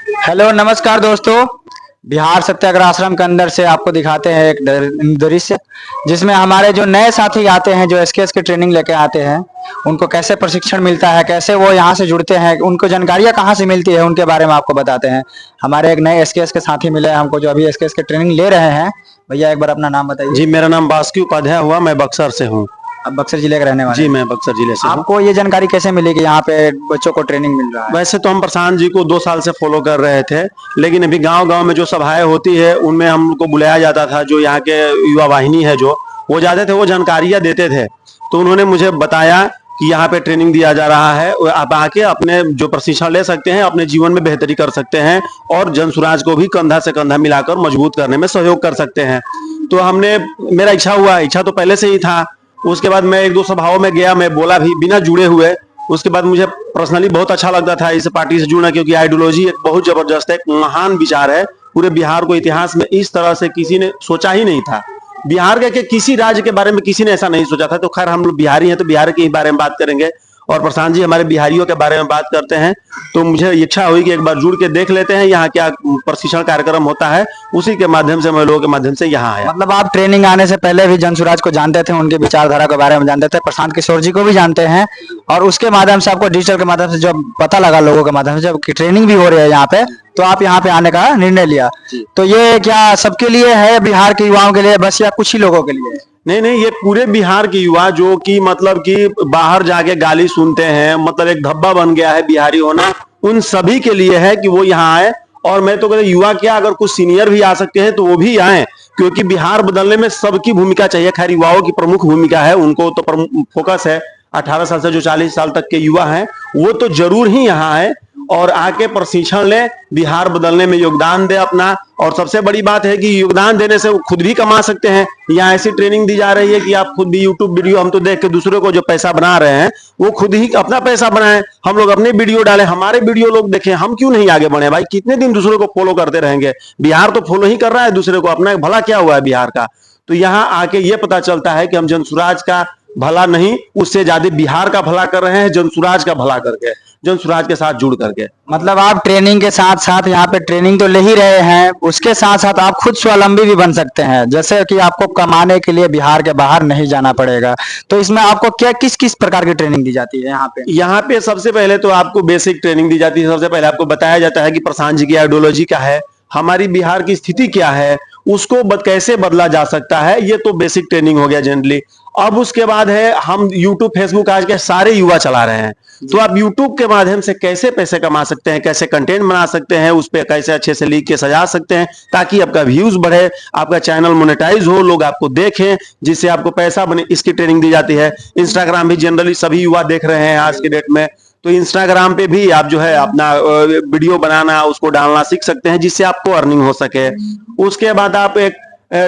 Hello नमस्कार दोस्तों। बिहार सत्याग्रह आश्रम के अंदर से आपको दिखाते हैं एक दृश्य जिसमें हमारे जो नए साथी आते हैं, जो एसकेएस की ट्रेनिंग लेके आते हैं, उनको कैसे प्रशिक्षण मिलता है, कैसे वो यहाँ से जुड़ते हैं, उनको जानकारियाँ कहाँ से मिलती है, उनके बारे में आपको बताते हैं। हमारे एक नए एसकेएस के साथी मिले हैं हमको, जो अभी एसकेएस की ट्रेनिंग ले रहे हैं। भैया एक बार अपना नाम बताइए। जी, मेरा नाम बास्की उपाध्याय हुआ, मैं बक्सर से हूँ। अब बक्सर जिले के रहने वाले जी, हैं। मैं बक्सर जिले से हूँ। आपको ये जानकारी कैसे मिली कि यहाँ पे बच्चों को ट्रेनिंग मिल रहा है? वैसे तो हम प्रशांत जी को 2 साल से फॉलो कर रहे थे, लेकिन अभी गांव-गांव में जो सभाएं होती है उनमें हम लोग को बुलाया जाता था। जो यहाँ के युवा वाहिनी है जो वो जाते थे, वो जानकारियां देते थे। तो उन्होंने मुझे बताया कि यहाँ पे ट्रेनिंग दिया जा रहा है, आप आके अपने जो प्रशिक्षण ले सकते हैं, अपने जीवन में बेहतरी कर सकते हैं और जन स्वराज को भी कंधा से कंधा मिलाकर मजबूत करने में सहयोग कर सकते हैं। तो मेरा इच्छा तो पहले से ही था। उसके बाद मैं 1-2 सभाओं में गया, मैं बोला भी बिना जुड़े हुए। उसके बाद मुझे पर्सनली बहुत अच्छा लगता था इस पार्टी से जुड़ना, क्योंकि आइडियोलॉजी एक बहुत जबरदस्त है, एक महान विचार है। पूरे बिहार को इतिहास में इस तरह से किसी ने सोचा ही नहीं था। बिहार के किसी राज्य के बारे में किसी ने ऐसा नहीं सोचा था। तो खैर, हम लोग बिहारी हैं तो बिहार के ही बारे में बात करेंगे और प्रशांत जी हमारे बिहारियों के बारे में बात करते हैं। तो मुझे इच्छा हुई कि एक बार जुड़ के देख लेते हैं यहाँ क्या प्रशिक्षण कार्यक्रम होता है। उसी के माध्यम से, मैं लोगों के माध्यम से यहाँ आया। मतलब आप ट्रेनिंग आने से पहले भी जन स्वराज को जानते थे, उनकी विचारधारा के बारे में जानते थे, प्रशांत किशोर जी को भी जानते हैं, और उसके माध्यम से आपको डिजिटल के माध्यम से जब पता लगा, लोगों के माध्यम से जब ट्रेनिंग भी हो रही है यहाँ पे, तो आप यहाँ पे आने का निर्णय लिया। तो ये क्या सबके लिए है, बिहार के युवाओं के लिए बस, या कुछ ही लोगों के लिए? नहीं, ये पूरे बिहार के युवा जो कि मतलब कि बाहर जाके गाली सुनते हैं, मतलब एक धब्बा बन गया है बिहारी होना, उन सभी के लिए है कि वो यहाँ आए। और मैं तो कहता युवा क्या, अगर कुछ सीनियर भी आ सकते हैं तो वो भी आए, क्योंकि बिहार बदलने में सबकी भूमिका चाहिए। खैर, युवाओं की प्रमुख भूमिका है, उनको तो फोकस है। 18 साल से जो 40 साल तक के युवा हैं वो तो जरूर ही यहाँ आए और आके प्रशिक्षण ले, बिहार बदलने में योगदान दे अपना। और सबसे बड़ी बात है कि योगदान देने से वो खुद भी कमा सकते हैं। यहाँ ऐसी ट्रेनिंग दी जा रही है कि आप खुद भी यूट्यूब वीडियो, हम तो देख के दूसरे को जो पैसा बना रहे हैं वो खुद ही अपना पैसा बनाएं। हम लोग अपने वीडियो डालें, हमारे वीडियो लोग देखें, हम क्यों नहीं आगे बढ़े भाई? कितने दिन दूसरे को फॉलो करते रहेंगे? बिहार तो फॉलो ही कर रहा है दूसरे को, अपना भला क्या हुआ है बिहार का? तो यहाँ आके ये पता चलता है कि हम जनसुराज का भला नहीं, उससे ज्यादा बिहार का भला कर रहे हैं, जनसुराज का भला करके, जनसुराज के साथ जुड़ करके। मतलब आप ट्रेनिंग के साथ साथ यहाँ पे ट्रेनिंग तो ले ही रहे हैं, उसके साथ साथ आप खुद स्वावलंबी भी बन सकते हैं, जैसे कि आपको कमाने के लिए बिहार के बाहर नहीं जाना पड़ेगा। तो इसमें आपको क्या किस किस प्रकार की ट्रेनिंग दी जाती है यहाँ पे? यहाँ पे सबसे पहले तो आपको बेसिक ट्रेनिंग दी जाती है। सबसे पहले आपको बताया जाता है कि प्रशांत जी की आइडियोलॉजी क्या है, हमारी बिहार की स्थिति क्या है, उसको कैसे बदला जा सकता है। ये तो बेसिक ट्रेनिंग हो गया जनरली। अब उसके बाद है, हम यूट्यूब फेसबुक आज के सारे युवा चला रहे हैं, तो आप यूट्यूब के माध्यम से कैसे पैसे कमा सकते हैं, कैसे कंटेंट बना सकते हैं, उस पर कैसे अच्छे से लिख के सजा सकते हैं ताकि आपका व्यूज बढ़े, आपका चैनल मोनेटाइज हो, लोग आपको देखें, जिससे आपको पैसा बने, इसकी ट्रेनिंग दी जाती है। इंस्टाग्राम भी जनरली सभी युवा देख रहे हैं आज के डेट में, तो इंस्टाग्राम पे भी आप जो है अपना वीडियो बनाना, उसको डालना सीख सकते हैं, जिससे आपको अर्निंग हो सके। उसके बाद आप एक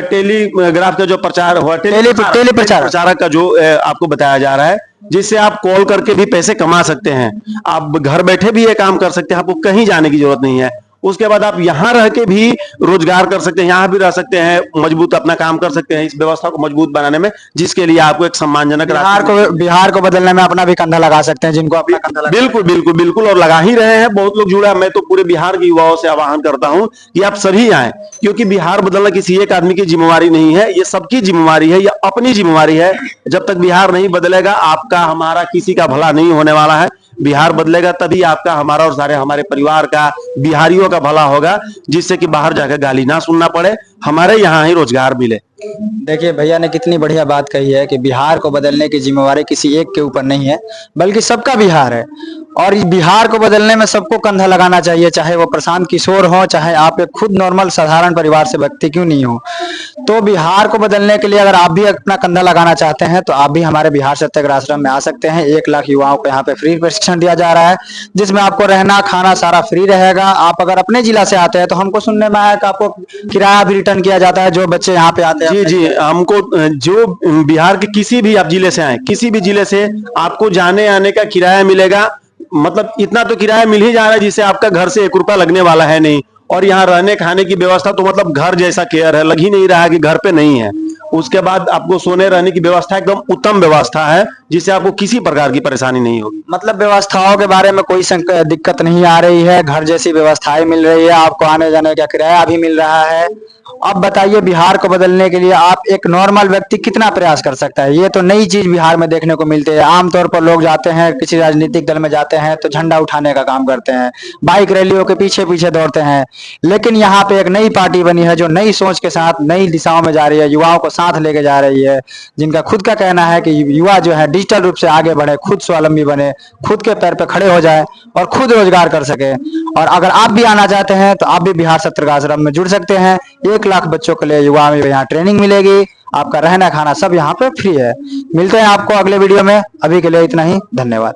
टेलीग्राफ का जो प्रचार हुआ, प्रचारक का जो आपको बताया जा रहा है, जिससे आप कॉल करके भी पैसे कमा सकते हैं। आप घर बैठे भी ये काम कर सकते हैं, आपको कहीं जाने की जरूरत नहीं है। उसके बाद आप यहाँ रह के भी रोजगार कर सकते हैं, यहाँ भी रह सकते हैं, मजबूत अपना काम कर सकते हैं इस व्यवस्था को मजबूत बनाने में, जिसके लिए आपको एक सम्मानजनक बिहार को बदलने में अपना भी कंधा लगा सकते हैं, जिनको अपना कंधा लगा। बिल्कुल और लगा ही रहे हैं, बहुत लोग जुड़ा। मैं तो पूरे बिहार के युवाओं से आह्वान करता हूं कि आप सभी आए, क्योंकि बिहार बदलना किसी एक आदमी की जिम्मेवारी नहीं है, ये सबकी जिम्मेवारी है, ये अपनी जिम्मेवारी है। जब तक बिहार नहीं बदलेगा, आपका हमारा किसी का भला नहीं होने वाला है। बिहार बदलेगा तभी आपका, हमारा और सारे हमारे परिवार का, बिहारियों का भला होगा, जिससे कि बाहर जाकर गाली ना सुनना पड़े, हमारे यहाँ ही रोजगार मिले। देखिए भैया ने कितनी बढ़िया बात कही है कि बिहार को बदलने की जिम्मेवारी किसी एक के ऊपर नहीं है, बल्कि सबका बिहार है, और इस बिहार को बदलने में सबको कंधा लगाना चाहिए, चाहे वो प्रशांत किशोर हो, चाहे आप एक खुद नॉर्मल साधारण परिवार से व्यक्ति क्यों नहीं हो। तो बिहार को बदलने के लिए अगर आप भी अपना कंधा लगाना चाहते हैं तो आप भी हमारे बिहार सत्याग्रह आश्रम में आ सकते हैं। 1 लाख युवाओं को यहाँ पे फ्री प्रशिक्षण दिया जा रहा है, जिसमें आपको रहना खाना सारा फ्री रहेगा। आप अगर अपने जिला से आते हैं तो हमको सुनने में आया कि आपको किराया भी रिटर्न किया जाता है, जो बच्चे यहाँ पे आते हैं। जी, हमको जो बिहार के किसी भी आप जिले से आए, किसी भी जिले से आपको जाने आने का किराया मिलेगा। मतलब इतना तो किराया मिल ही जा रहा है जिससे आपका घर से 1 रुपया लगने वाला है नहीं। और यहाँ रहने खाने की व्यवस्था तो मतलब घर जैसा केयर है, लग ही नहीं रहा है कि घर पे नहीं है। उसके बाद आपको सोने रहने की व्यवस्था एकदम उत्तम व्यवस्था है, जिससे आपको किसी प्रकार की परेशानी नहीं होगी। मतलब व्यवस्थाओं के बारे में कोई दिक्कत नहीं आ रही है, घर जैसी व्यवस्थाएं मिल रही है, आपको आने जाने का किराया भी मिल रहा है। अब बताइए बिहार को बदलने के लिए आप एक नॉर्मल व्यक्ति कितना प्रयास कर सकता है? ये तो नई चीज बिहार में देखने को मिलती है। आमतौर पर लोग जाते हैं किसी राजनीतिक दल में जाते हैं तो झंडा उठाने का काम करते हैं, बाइक रैलियों के पीछे पीछे दौड़ते हैं, लेकिन यहाँ पे एक नई पार्टी बनी है जो नई सोच के साथ नई दिशाओं में जा रही है, युवाओं को साथ लेके जा रही है, जिनका खुद का कहना है कि युवा जो है डिजिटल रूप से आगे बढ़े, खुद स्वावलंबी बने, खुद के पैर पे खड़े हो जाए और खुद रोजगार कर सके। और अगर आप भी आना चाहते हैं तो आप भी बिहार सत्र आश्रम में जुड़ सकते हैं। 1 लाख बच्चों के लिए युवा में यहाँ ट्रेनिंग मिलेगी, आपका रहना खाना सब यहाँ पे फ्री है। मिलते हैं आपको अगले वीडियो में, अभी के लिए इतना ही, धन्यवाद।